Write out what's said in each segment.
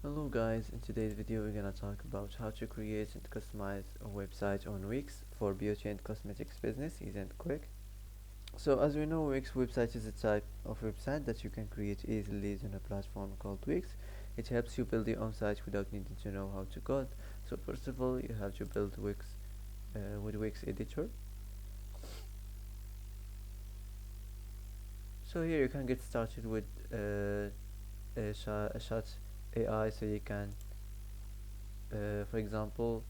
Hello guys, in today's video we're gonna talk about how to create and customize a website on Wix for beauty and cosmetics business. Easy and quick. So as we know, Wix website is a type of website that you can create easily on a platform called Wix. It helps you build your own site without needing to know how to code. So first of all, you have to build Wix with Wix editor. So here you can get started with a shot AI, so you can for example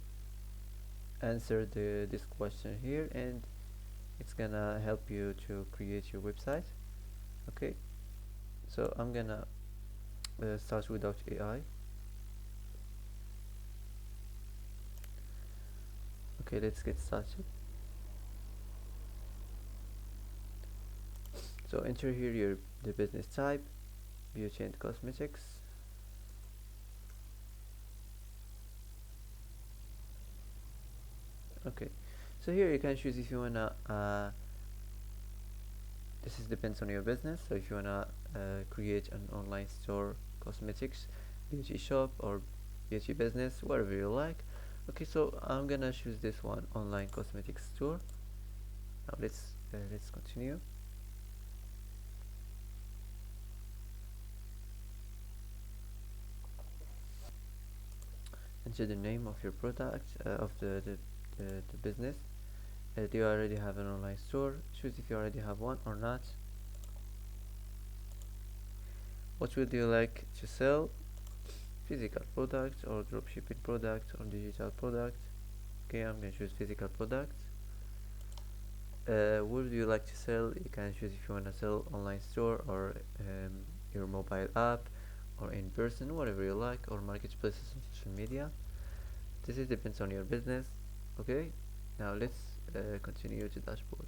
answer this question here, and it's gonna help you to create your website. Okay, so I'm gonna start without AI. Okay, let's get started. So enter here the business type, beauty and cosmetics. Okay, so here you can choose if you wanna this is depends on your business. So if you wanna create an online store, cosmetics, beauty shop, or beauty business, whatever you like. Okay, so I'm gonna choose this one, online cosmetics store. Now let's continue. Enter the name of your product, of the business. Do you already have an online store? Choose if you already have one or not. What would you like to sell? Physical product or dropshipping product or digital product? Okay, I'm gonna choose physical product. What would you like to sell? You can choose if you want to sell online store or your mobile app or in person, whatever you like, or marketplaces on social media. This is depends on your business. Okay, now let's continue to dashboard.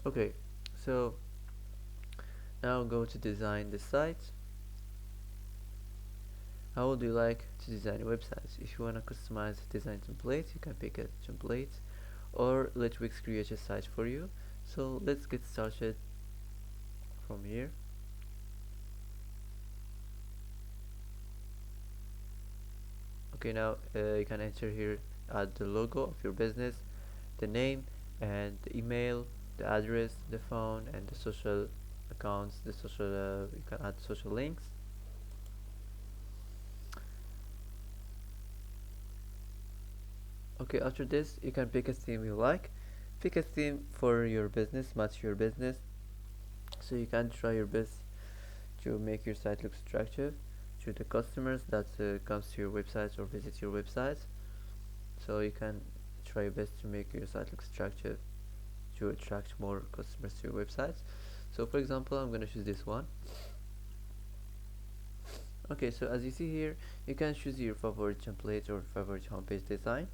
Okay, so now go to design the site. How would you like to design websites? If you want to customize design template, you can pick a template or let Wix create a site for you. So let's get started from here. Okay, now you can enter here, add the logo of your business, the name and the email, the address, the phone, and the social accounts, the social you can add social links. Okay, after this you can pick a theme you like. Pick a theme for your business, match your business, so you can try your best to make your site look attractive to the customers that comes to your website or visit your website. So you can try your best to make your site look attractive to attract more customers to your website. So for example, I'm gonna choose this one. Okay, so as you see here, you can choose your favorite template or favorite homepage design.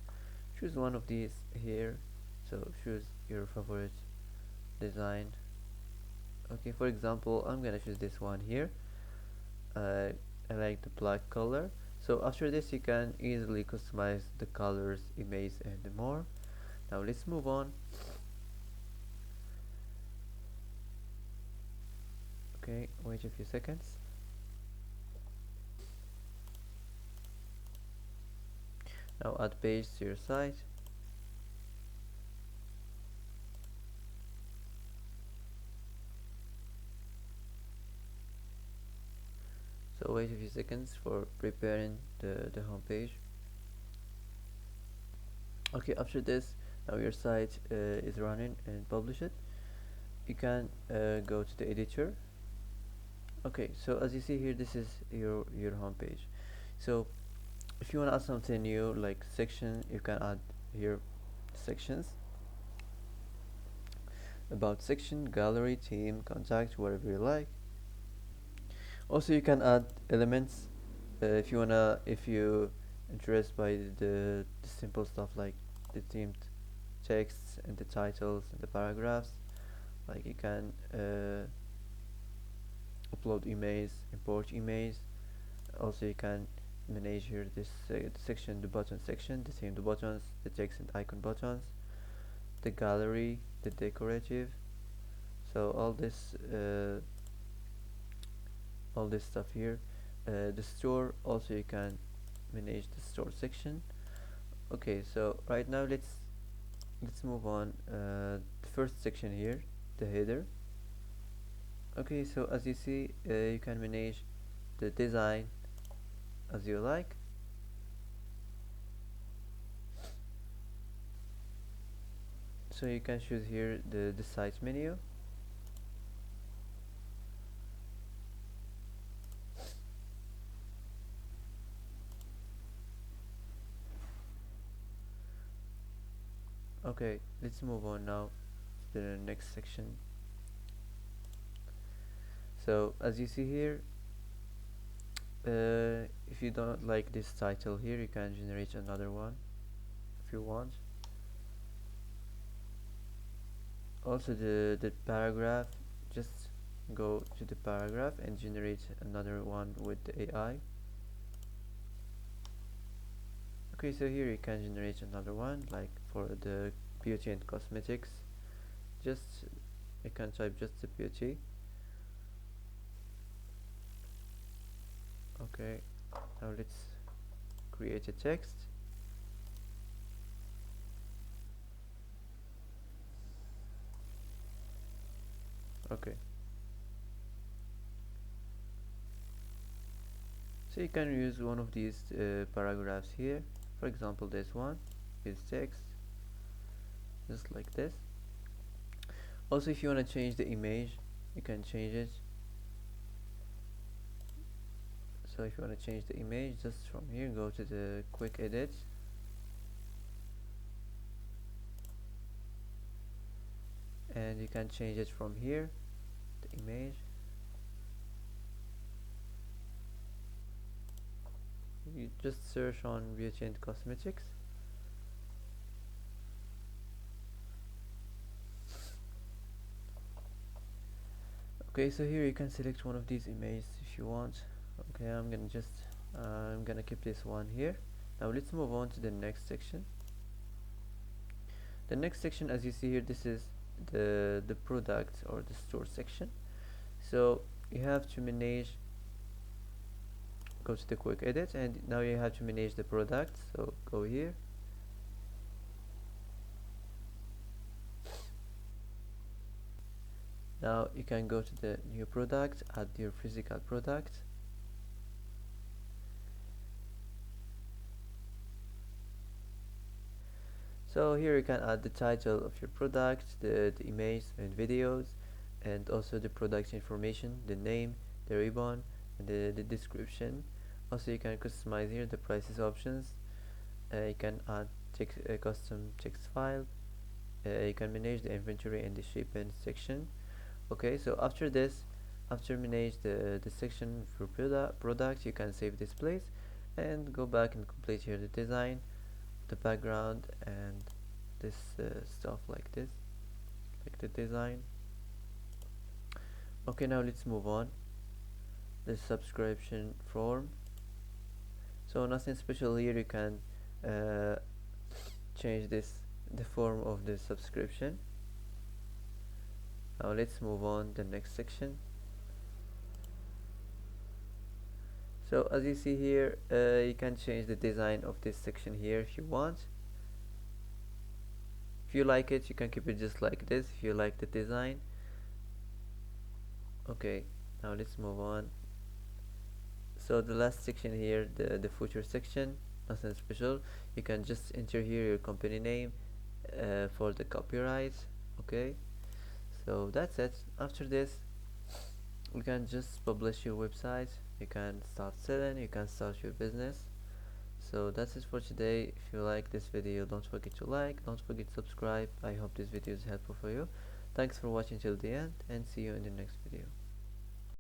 Choose one of these here. So choose your favorite design. Okay, for example, I'm gonna choose this one here. I like the black color. So after this, you can easily customize the colors, image, and more. Now let's move on. Okay, wait a few seconds. Now add page to your site. So wait a few seconds for preparing the home page. Okay, after this, now your site is running and publish it. You can go to the editor. Okay, so as you see here, this is your home page. So if you want to add something new like section, you can add here sections, about section, gallery, team, contact, whatever you like. Also you can add elements if you interested by the simple stuff like the themed texts and the titles and the paragraphs. Like you can upload emails, import emails, Also you can manage here this section, the button section, the same, the buttons, the text and icon buttons, the gallery, the decorative. So all this stuff here. The store, also you can manage the store section. Okay, so right now let's move on. The first section here, the header. Okay, so as you see, you can manage the design as you like. So you can choose here the site menu. Okay, let's move on now to the next section. So as you see here, if you don't like this title here, you can generate another one if you want. Also the paragraph, just go to the paragraph and generate another one with the AI. Okay, so here you can generate another one, like for the beauty and cosmetics. Just you can type just the beauty. Okay, now let's create a text. Okay, so you can use one of these paragraphs here. For example, this one is text, just like this. Also, if you want to change the image, you can change it. So if you want to change the image, just from here go to the quick edit, and you can change it from here, the image. You just search on beauty and cosmetics. Okay, so here you can select one of these images if you want. Okay, I'm gonna keep this one here. Now let's move on to the next section. The next section, as you see here, this is the product or the store section. So you have to manage, go to the quick edit, and now you have to manage the product. So go here, now you can go to the new product, add your physical product. So here you can add the title of your product, the image and videos, and also the product information, the name, the ribbon, and the description. Also you can customize here the prices options. You can add a custom text file. You can manage the inventory and the shipment section. Okay, so after this, after manage the section for product, you can save this place and go back and complete here the design, the background, and this stuff like this, like the design. Okay, now let's move on. The subscription form. So nothing special here. You can change the form of the subscription. Now let's move on the next section. So as you see here, you can change the design of this section here if you want. If you like it, you can keep it just like this if you like the design. Okay, now let's move on. So the last section here, the footer section, nothing special. You can just enter here your company name for the copyright. Okay, so that's it. After this, you can just publish your website, you can start selling, you can start your business. So that's it for today. If you like this video, don't forget to like, don't forget to subscribe. I hope this video is helpful for you. Thanks for watching till the end, and see you in the next video.